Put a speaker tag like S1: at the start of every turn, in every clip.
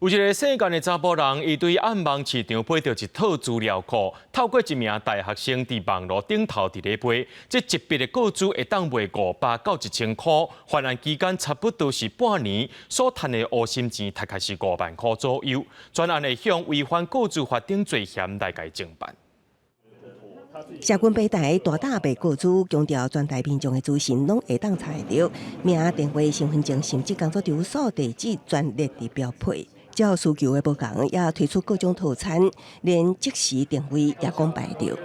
S1: 有一个姓干的查甫人，伊对暗网市场买到一套资料库，透过一名大学生伫网络顶头伫咧买，这一笔的购资会当卖500到1000块，犯案期间差不多是半年，所赚的乌心钱大概是5万块左右。专案会向违反购资法等罪嫌来解侦办。
S2: 社群平台大大被告主强调，全台民众的资讯拢会当查得到，名、电话、身份证，甚至工作场所地址全列伫标配。照需求的无共，也推出各种套餐，连即时电话也讲排着。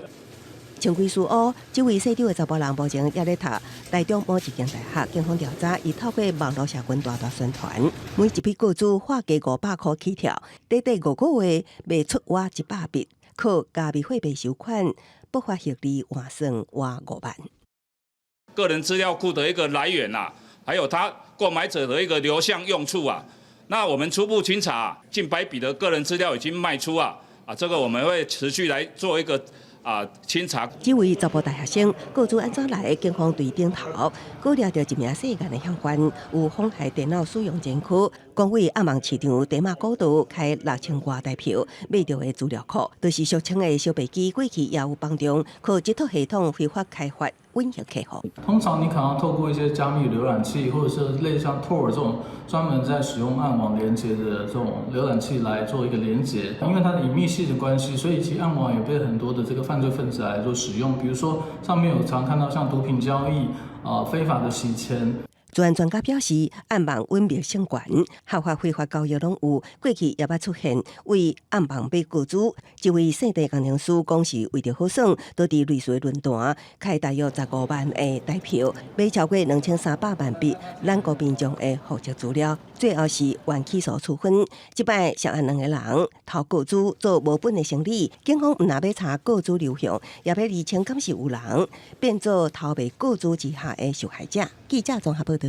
S2: 清规事乌，这位姓张的查甫人目前也咧读台中某一间大学，警方调查，伊透过网络社群大宣传，每一笔告资花价500块起跳，短短5个月卖出活100笔，靠加密货币收款，不法获利换算活5万。
S3: 个人资料库的一个来源啊，还有他购买者的一个流向用处啊。那我们初步清查，近100笔的个人资料已经卖出啊，这个我们会持续来做一个清查。
S2: 这位查甫大学生告资安怎来？警方对顶头勾抓到一名涉案的嫌犯，有妨害电脑使用前科，讲为暗网市场低码高度开6000多台票，买到的资料库，都是俗称的小白机，过去也有帮助，靠这套系统非法开发。威胁客户。
S4: 通常你可能要透过一些加密浏览器，或者是类似像 Tor 这种专门在使用暗网连接的这种浏览器来做一个连接。因为它的隐秘性的关系，所以其实暗网也被很多的这个犯罪分子来做使用。比如说上面有常看到像毒品交易、非法的洗钱。
S2: 专家表示，暗网稳定性悬，合法非法交易拢有。过去也捌出现为暗网被告资，一位姓地工程师讲是为着好耍，都伫类似论坛开大约15万的台票，买超过2300万笔咱国民众的户籍资料，最后是原起诉处分。即摆涉案2个人偷告资做无本的生意，警方唔但要查告资流向，也要厘清敢是有人变做偷卖告资之下的受害者。记者综合报道。